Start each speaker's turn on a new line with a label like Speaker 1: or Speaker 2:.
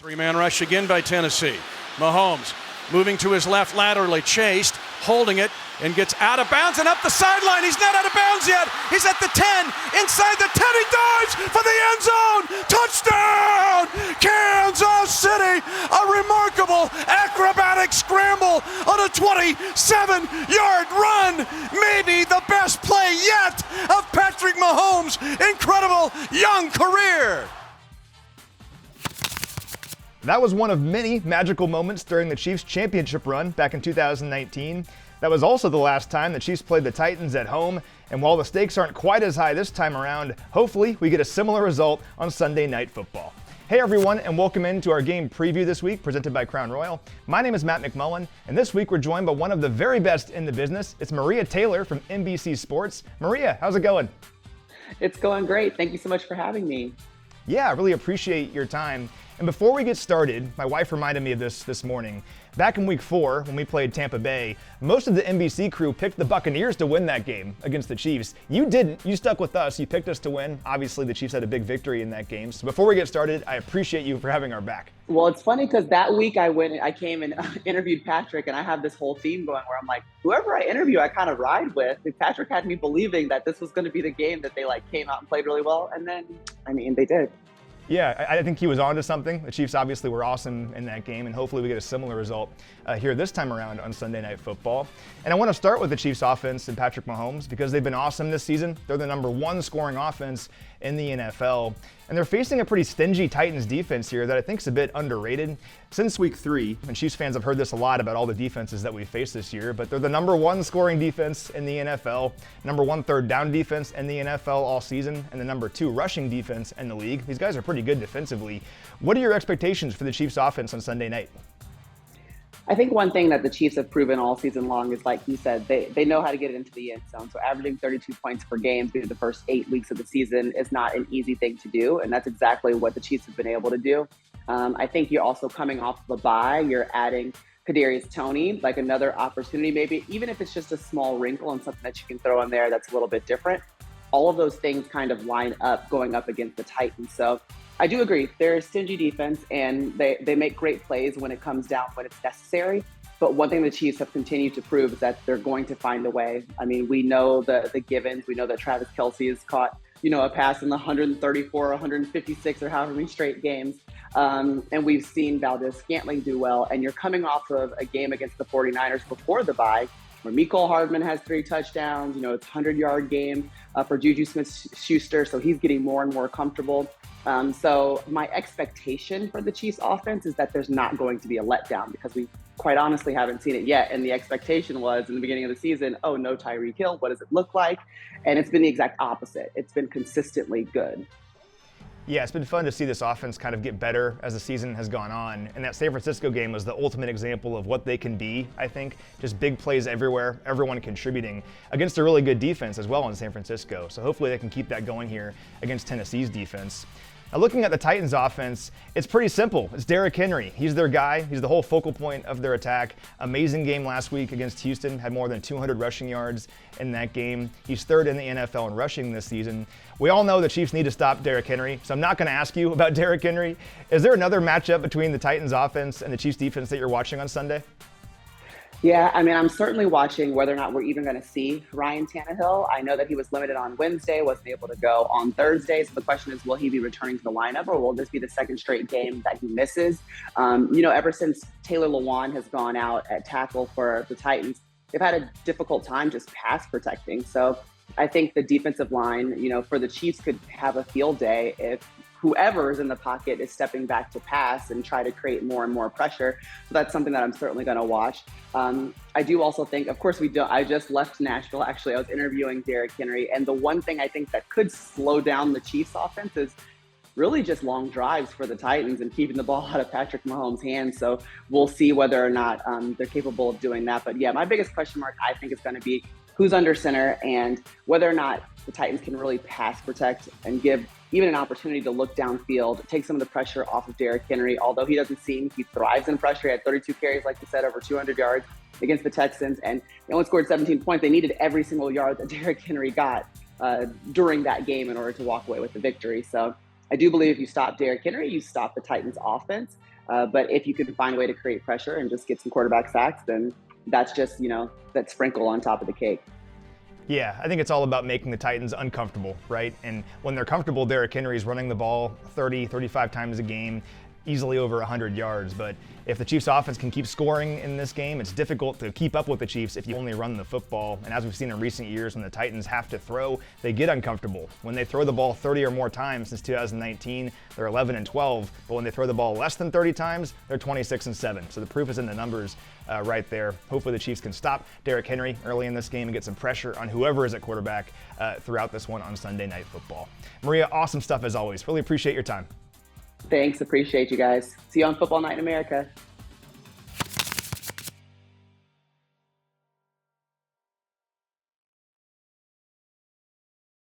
Speaker 1: Three-man rush again by Tennessee. Mahomes moving to his left laterally, chased, holding it, and gets out of bounds and up the sideline. He's not out of bounds yet. He's at the 10, inside the 10, he dives for the end zone. Touchdown, Kansas City. A remarkable acrobatic scramble on a 27-yard run. Maybe the best play yet of Patrick Mahomes' incredible young career.
Speaker 2: That was one of many magical moments during the Chiefs' championship run back in 2019. That was also the last time the Chiefs played the Titans at home, and while the stakes aren't quite as high this time around, hopefully we get a similar result on Sunday Night Football. Hey everyone, and welcome into our game preview this week, presented by Crown Royal. My name is Matt McMullen, and this week we're joined by one of the very best in the business. It's Maria Taylor from NBC Sports. Maria, how's it going?
Speaker 3: It's going great. Thank you so much for having me.
Speaker 2: Yeah, I really appreciate your time. And before we get started, my wife reminded me of this morning. Back in week 4, when we played Tampa Bay, most of the NBC crew picked the Buccaneers to win that game against the Chiefs. You didn't. You stuck with us. You picked us to win. Obviously, the Chiefs had a big victory in that game. So before we get started, I appreciate you for having our back.
Speaker 3: Well, it's funny because that week I came and interviewed Patrick, and I have this whole theme going where I'm like, whoever I interview, I kind of ride with. And Patrick had me believing that this was going to be the game that they came out and played really well. And then, they did.
Speaker 2: Yeah, I think he was onto something. The Chiefs obviously were awesome in that game, and hopefully we get a similar result here this time around on Sunday Night Football. And I want to start with the Chiefs offense and Patrick Mahomes because they've been awesome this season. They're the number 1 scoring offense in the NFL. And they're facing a pretty stingy Titans defense here that I think is a bit underrated. Since week 3, and Chiefs fans have heard this a lot about all the defenses that we've faced this year, but they're the number 1 scoring defense in the NFL, number 1 third down defense in the NFL all season, and the number 2 rushing defense in the league. These guys are pretty good defensively. What are your expectations for the Chiefs offense on Sunday night?
Speaker 3: I think one thing that the Chiefs have proven all season long is, like you said, they know how to get it into the end zone. So averaging 32 points per game through the first 8 weeks of the season is not an easy thing to do. And that's exactly what the Chiefs have been able to do. I think you're also coming off of a bye. You're adding Kadarius Toney, like another opportunity, maybe even if it's just a small wrinkle and something that you can throw in there that's a little bit different. All of those things kind of line up going up against the Titans. So I do agree. They're a stingy defense, and they make great plays when it comes down, when it's necessary. But one thing the Chiefs have continued to prove is that they're going to find a way. We know the givens. We know that Travis Kelce has caught, a pass in the 134, 156, or however many straight games. And we've seen Valdez-Scantling do well. And you're coming off of a game against the 49ers before the bye, where Mecole Hardman has 3 touchdowns. It's a 100-yard game for Juju Smith-Schuster, so he's getting more and more comfortable. So my expectation for the Chiefs offense is that there's not going to be a letdown because we quite honestly haven't seen it yet. And the expectation was in the beginning of the season, oh, no Tyreek Hill, what does it look like? And it's been the exact opposite. It's been consistently good.
Speaker 2: Yeah, it's been fun to see this offense kind of get better as the season has gone on. And that San Francisco game was the ultimate example of what they can be, I think. Just big plays everywhere, everyone contributing against a really good defense as well in San Francisco. So hopefully they can keep that going here against Tennessee's defense. Now looking at the Titans offense, it's pretty simple. It's Derrick Henry. He's their guy. He's the whole focal point of their attack. Amazing game last week against Houston. Had more than 200 rushing yards in that game. He's 3rd in the NFL in rushing this season. We all know the Chiefs need to stop Derrick Henry, so I'm not going to ask you about Derrick Henry. Is there another matchup between the Titans offense and the Chiefs defense that you're watching on Sunday?
Speaker 3: Yeah, I'm certainly watching whether or not we're even going to see Ryan Tannehill. I know that he was limited on Wednesday, wasn't able to go on Thursday. So the question is, will he be returning to the lineup, or will this be the second straight game that he misses? Ever since Taylor Lewan has gone out at tackle for the Titans, they've had a difficult time just pass protecting. So I think the defensive line, for the Chiefs could have a field day if whoever is in the pocket is stepping back to pass and try to create more and more pressure. So that's something that I'm certainly going to watch. I do also think, of course, I just left Nashville. Actually, I was interviewing Derrick Henry. And the one thing I think that could slow down the Chiefs offense is really just long drives for the Titans and keeping the ball out of Patrick Mahomes' hands. So we'll see whether or not they're capable of doing that. But yeah, my biggest question mark, I think, is going to be who's under center and whether or not the Titans can really pass protect and give even an opportunity to look downfield, take some of the pressure off of Derrick Henry. Although he thrives in pressure. He had 32 carries, like you said, over 200 yards against the Texans, and they only scored 17 points. They needed every single yard that Derrick Henry got during that game in order to walk away with the victory. So I do believe if you stop Derrick Henry, you stop the Titans offense. But if you can find a way to create pressure and just get some quarterback sacks, then that's just, that sprinkle on top of the cake.
Speaker 2: Yeah, I think it's all about making the Titans uncomfortable, right? And when they're comfortable, Derrick Henry's running the ball 30, 35 times a game, easily over 100 yards. But if the Chiefs offense can keep scoring in this game, it's difficult to keep up with the Chiefs if you only run the football. And as we've seen in recent years, when the Titans have to throw, they get uncomfortable. When they throw the ball 30 or more times since 2019, they're 11-12. But when they throw the ball less than 30 times, they're 26-7. So the proof is in the numbers right there. Hopefully the Chiefs can stop Derrick Henry early in this game and get some pressure on whoever is at quarterback throughout this one on Sunday Night Football. Maria, awesome stuff as always. Really appreciate your time.
Speaker 3: Thanks. Appreciate you guys. See you on Football Night in America.